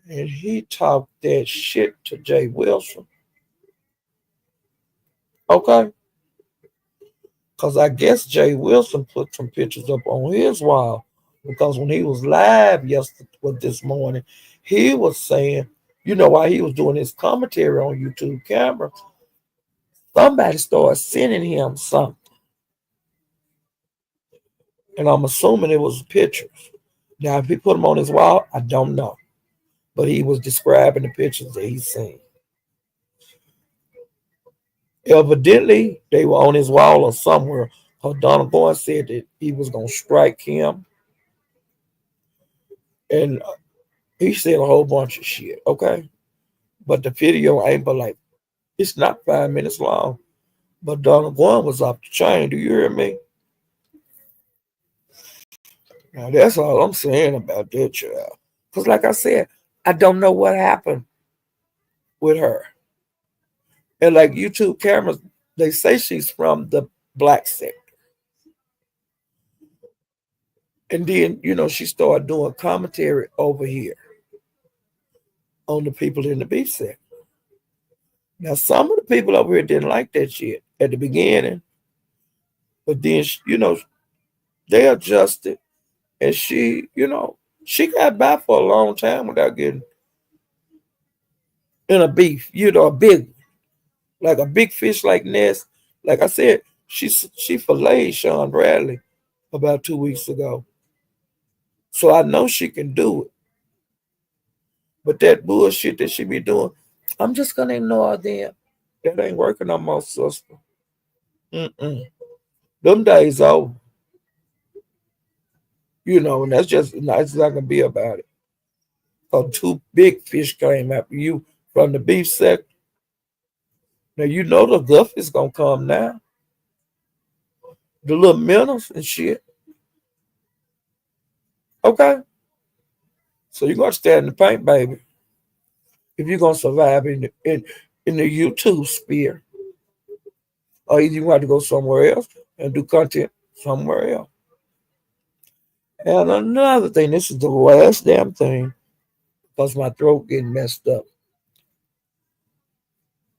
and he talked that shit to Jay Wilson. Okay, because I guess Jay Wilson put some pictures up on his wall because when he was live yesterday, well, this morning, he was saying, while he was doing his commentary on YouTube camera, somebody started sending him something, and I'm assuming it was pictures. Now, if he put them on his wall, I don't know, but he was describing the pictures that he seen. Evidently, they were on his wall or somewhere. Donald Boy said that he was gonna strike him, and he said a whole bunch of shit. Okay, but the video ain't but like it's not 5 minutes long. But Donald Boy was off the chain. Do you hear me? Now that's all I'm saying about that child. Cause like I said, I don't know what happened with her. And like YouTube cameras, they say she's from the black sector. And then, she started doing commentary over here on the people in the beef sector. Now, some of the people over here didn't like that shit at the beginning, but then, they adjusted. And she got by for a long time without getting in a beef, a big, like a big fish like Ness. Like I said, she filleted Sean Bradley about 2 weeks ago. So I know she can do it. But that bullshit that she be doing, I'm just gonna ignore them. That ain't working on my sister. Mm-mm. Them days over. And that's not gonna be about it. Two big fish came after you from the beef sector. Now the guff is gonna come now. The little minnows and shit. Okay. So you're gonna stand in the paint, baby. If you're gonna survive in the YouTube sphere. Or either you have to go somewhere else and do content somewhere else. And another thing, this is the last damn thing, because my throat getting messed up.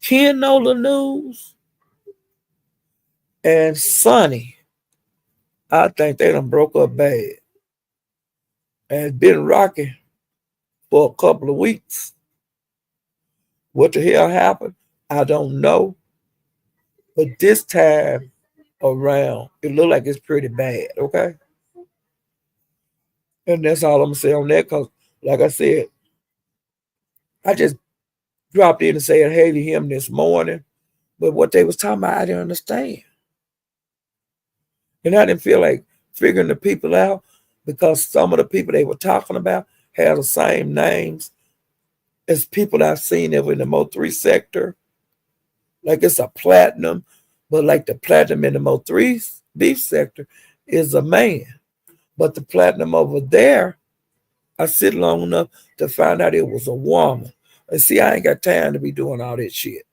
Ken Nola News and Sonny, I think they done broke up bad. And it's been rocking for a couple of weeks. What the hell happened? I don't know. But this time around, it looked like it's pretty bad, okay? And that's all I'm gonna say on that, because like I said, I just dropped in and said hey to him this morning. But what they was talking about, I didn't understand. And I didn't feel like figuring the people out, because some of the people they were talking about had the same names as people I've seen that were in the Mo3 sector. Like it's a platinum, but like the platinum in the Mo3 beef sector is a man. But the platinum over there, I sit long enough to find out it was a woman. And see, I ain't got time to be doing all that shit.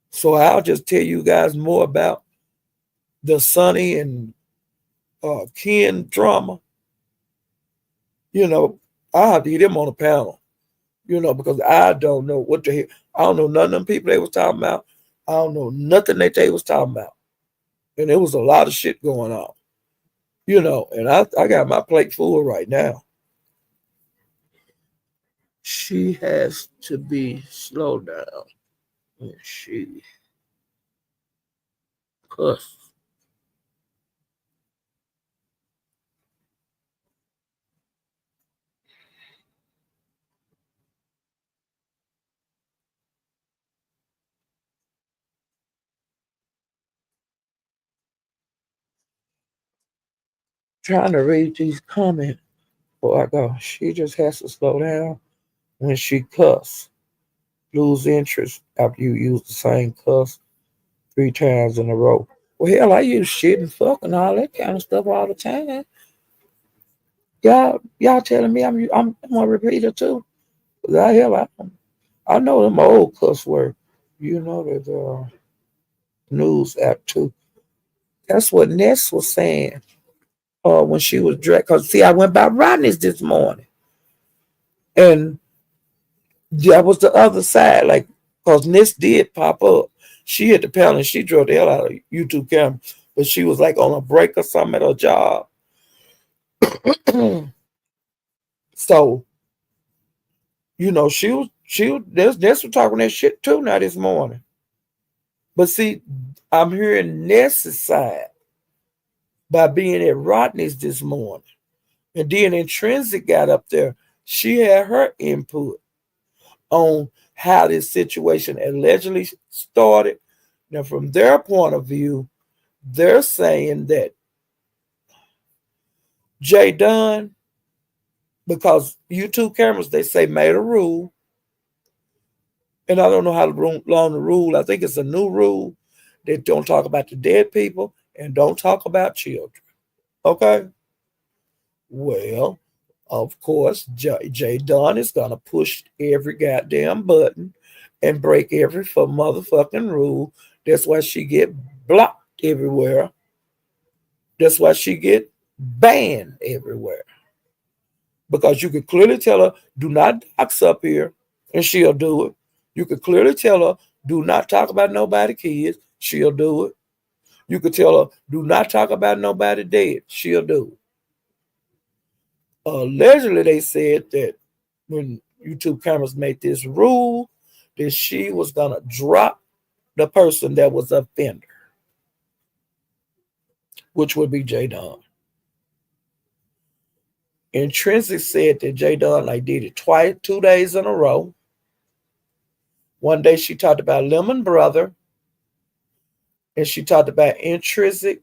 So I'll just tell you guys more about the Sonny and Ken drama. I have to get them on the panel, because I don't know what the hell. I don't know none of them people they was talking about. I don't know nothing that they was talking about. And there was a lot of shit going on, and I got my plate full right now. She has to be slowed down. And she cuss. Trying to read these comments before I go. She just has to slow down when she cuss. Lose interest after you use the same cuss 3 times in a row. Well, hell, I use shit and fuck and all that kind of stuff all the time. Y'all telling me I'm a repeater too? I know them old cuss words. That news app too. That's what Ness was saying. When she was dressed. Cause see, I went by Rodney's this morning, and that was the other side. Like, cause Ness did pop up. She hit the panel and she drove the hell out of YouTube camera, but she was like on a break or something at her job. So, she was Ness was talking that shit too now this morning. But see, I'm hearing Ness's side by being at Rodney's this morning. And then Intrinsic got up there. She had her input on how this situation allegedly started. Now, from their point of view, they're saying that Jay Dunn, because YouTube cameras, they say, made a rule. And I don't know how long the rule, I think it's a new rule that don't talk about the dead people and don't talk about children. Okay? Well, Of course, J Dunn is gonna push every goddamn button and break every motherfucking rule. That's why she get blocked everywhere. That's why she get banned everywhere. Because you could clearly tell her, do not dox up here, and she'll do it. You could clearly tell her, do not talk about nobody kids, she'll do it. You could tell her, do not talk about nobody dead, she'll do it. Allegedly, they said that when YouTube cameras made this rule, that she was gonna drop the person that was offender, which would be J Don. Intrinsic said that J Don like did it twice, 2 days in a row. One day she talked about Lemon Brother, and she talked about Intrinsic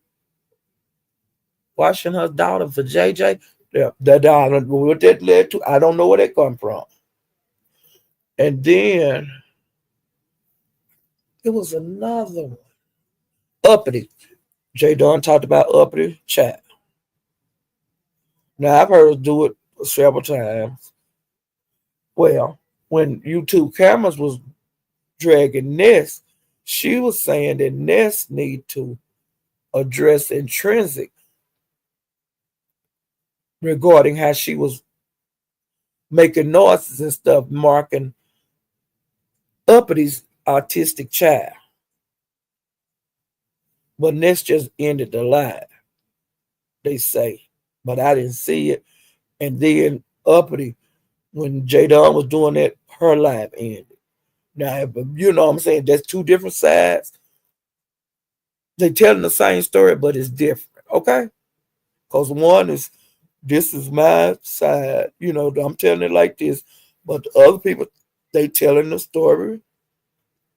watching her daughter for JJ. Yeah, that what that led to, I don't know where that come from. And then it was another one. Uppity. J Don talked about Uppity chat. Now I've heard her do it several times. Well, when YouTube cameras was dragging Ness, she was saying that Ness need to address Intrinsic regarding how she was making noises and stuff, marking Uppity's autistic child. But Ness just ended the live, they say. But I didn't see it. And then Uppity, when J Don was doing that, her live ended. Now, you know what I'm saying? That's two different sides. They telling the same story, but it's different. Okay? Because one is, this is my side. You know, I'm telling it like this. But the other people, they telling the story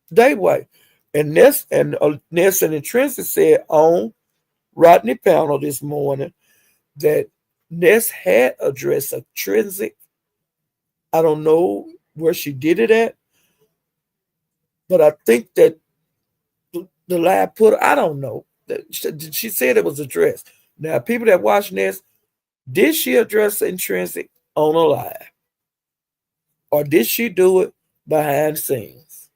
they way. And Ness and Intrinsic said on Rodney panel this morning that Ness had addressed Intrinsic. I don't know where she did it at, but I think that the lab put her, I don't know. She said it was addressed. Now, people that watch Ness, did she address Intrinsic on a live? Or did she do it behind the scenes?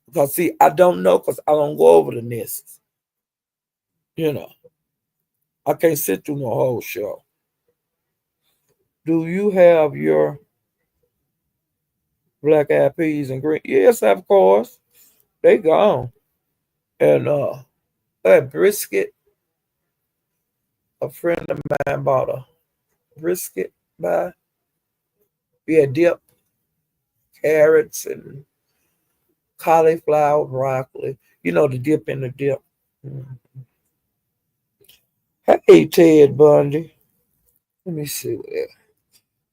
Because, see, I don't know because I don't go over the Ness. You know, I can't sit through no whole show. Do you have your black eyed peas and green? Yes, of course. They gone. And that brisket, a friend of mine bought a brisket by, we had dip, carrots, and cauliflower, broccoli. You know, the dip in the dip. Mm. Hey, Ted Bundy. Let me see where.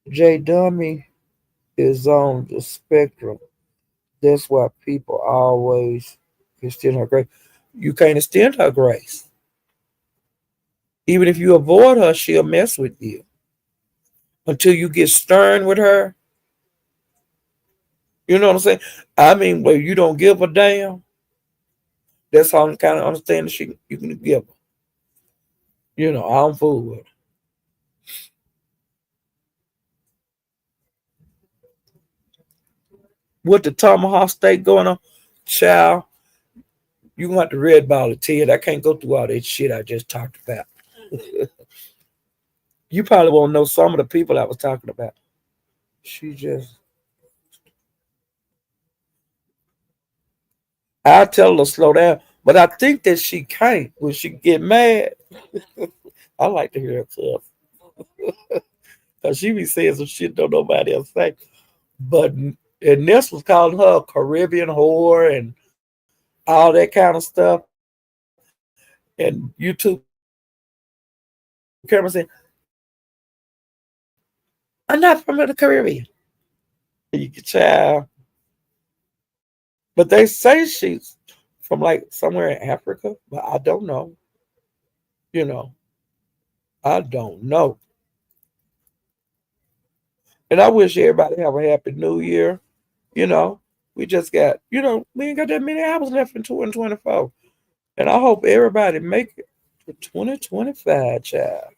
J Dummy is on the spectrum. That's why people always extend her grace. You can't extend her grace. Even if you avoid her, she'll mess with you. Until you get stern with her. You know what I'm saying? I mean, where you don't give a damn. That's how I'm kind of understanding you can give her. You know, I don't fool with her. With the tomahawk steak going on, child, you gonna have to red ball it, Ted. I can't go through all that shit I just talked about. You probably won't know some of the people I was talking about. She just, I tell her to slow down, but I think that she can't when she get mad. I like to hear her cuss because she be saying some shit don't nobody else say. But and Ness was calling her a Caribbean whore and all that kind of stuff. And YouTube camera saying, I'm not from the Caribbean. You can child. But they say she's from like somewhere in Africa, but I don't know. You know, I don't know. And I wish everybody have a happy new year. You know, we just got, we ain't got that many hours left in 2024. And I hope everybody make it to 2025, child.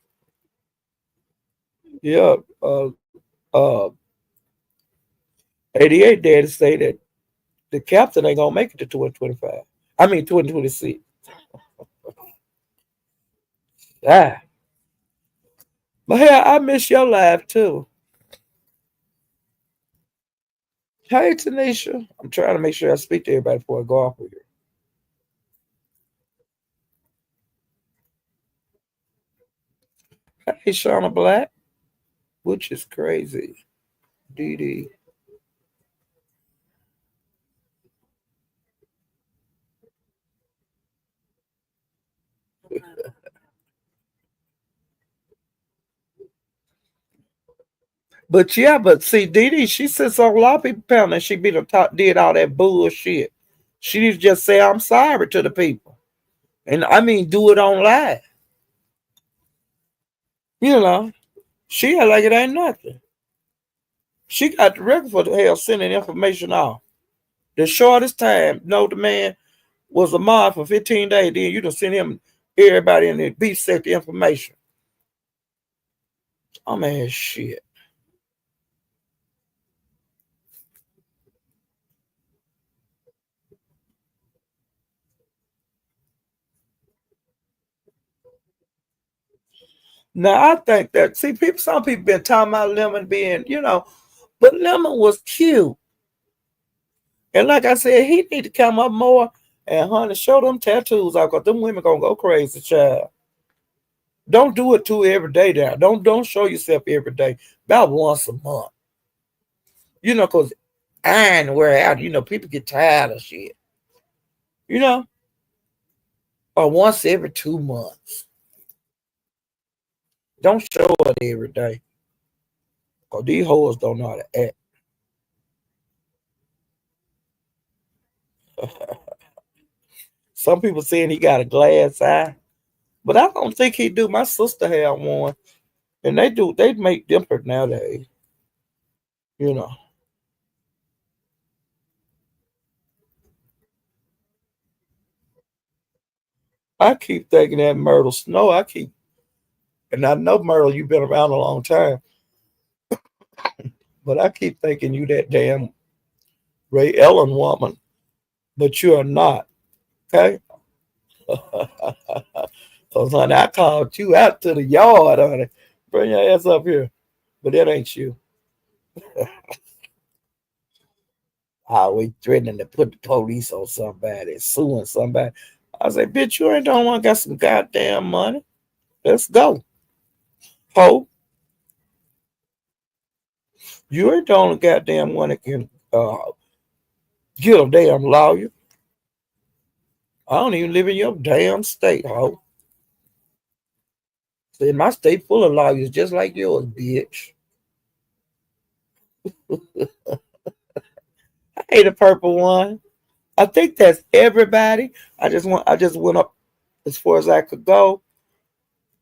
Yeah. 88 daddy say that the captain ain't gonna make it to 2025. I mean 2026. Ah. But hey, I miss your live too. Hey Tanisha. I'm trying to make sure I speak to everybody before I go off with you. Hey Shauna Black, which is crazy. Dee Dee. But yeah, but see, Dee Dee, she sits on a lot of people pounding. She be the top, did all that bullshit. She need to just say I'm sorry to the people, and I mean do it on live. You know, she act like it ain't nothing. She got the record for the hell sending information off. The shortest time, no, the man was a mod for 15 days. Then you done send him everybody in the beat set the information. Oh man, shit. Now I think that see people, some people been talking about Lemon being, but Lemon was cute. And like I said, he need to come up more and honey, show them tattoos out because them women gonna go crazy, child. Don't do it too every day now. Don't show yourself every day. About once a month. Cause iron wear out. People get tired of shit. You know, or once every 2 months. Don't show it every day. Cause these hoes don't know how to act. Some people saying he got a glass eye, but I don't think he do. My sister had one, and they do. They make different nowadays. You know. I keep thinking that Myrtle Snow. And I know Myrtle, you've been around a long time, but I keep thinking you that damn Ray Ellen woman, but you are not. Okay. Cause honey, I called you out to the yard, honey. Bring your ass up here, but that ain't you. Always threatening to put the police on somebody, suing somebody. I say, bitch, you ain't the only one got some goddamn money. Let's go. Ho, you ain't the only goddamn one that can get a damn lawyer. I don't even live in your damn state, ho. See, my state full of lawyers just like yours, bitch. Hey, the purple one. I think that's everybody. I just went up as far as I could go.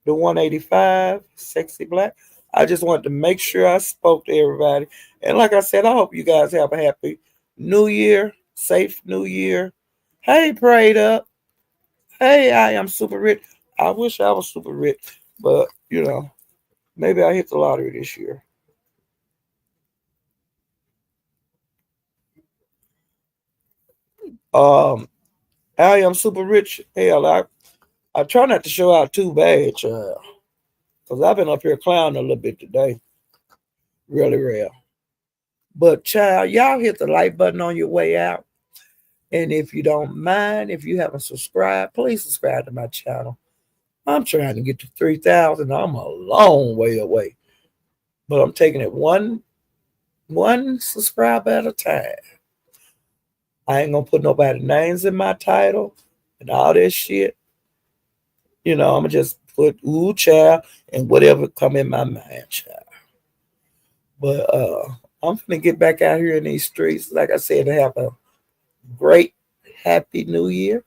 The 185, sexy black. I just wanted to make sure I spoke to everybody. And like I said, I hope you guys have a happy new year, safe new year. Hey, prayed up. Hey, I am super rich. I wish I was super rich, but maybe I hit the lottery this year. Um, I am super rich. Hell, I try not to show out too bad, child, because I've been up here clowning a little bit today. Really rare. But child, y'all hit the like button on your way out. And if you don't mind, if you haven't subscribed, please subscribe to my channel. I'm trying to get to 3,000. I'm a long way away. But I'm taking it one subscriber at a time. I ain't gonna put nobody names in my title and all this shit. I'm gonna just put ooh child and whatever come in my mind, child. But I'm gonna get back out here in these streets, like I said, to have a great, happy new year.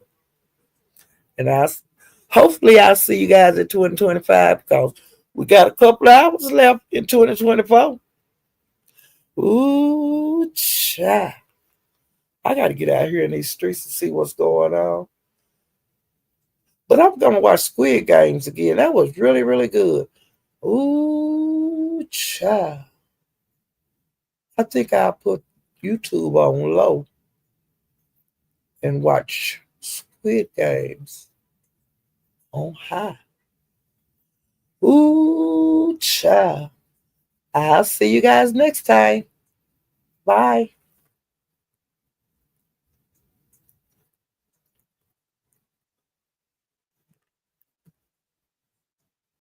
And hopefully I'll see you guys in 2025 because we got a couple of hours left in 2024. Ooh, child. I got to get out here in these streets to see what's going on. But I'm going to watch Squid Games again. That was really, really good. Ooh, child. I think I'll put YouTube on low and watch Squid Games on high. Ooh, child. I'll see you guys next time. Bye.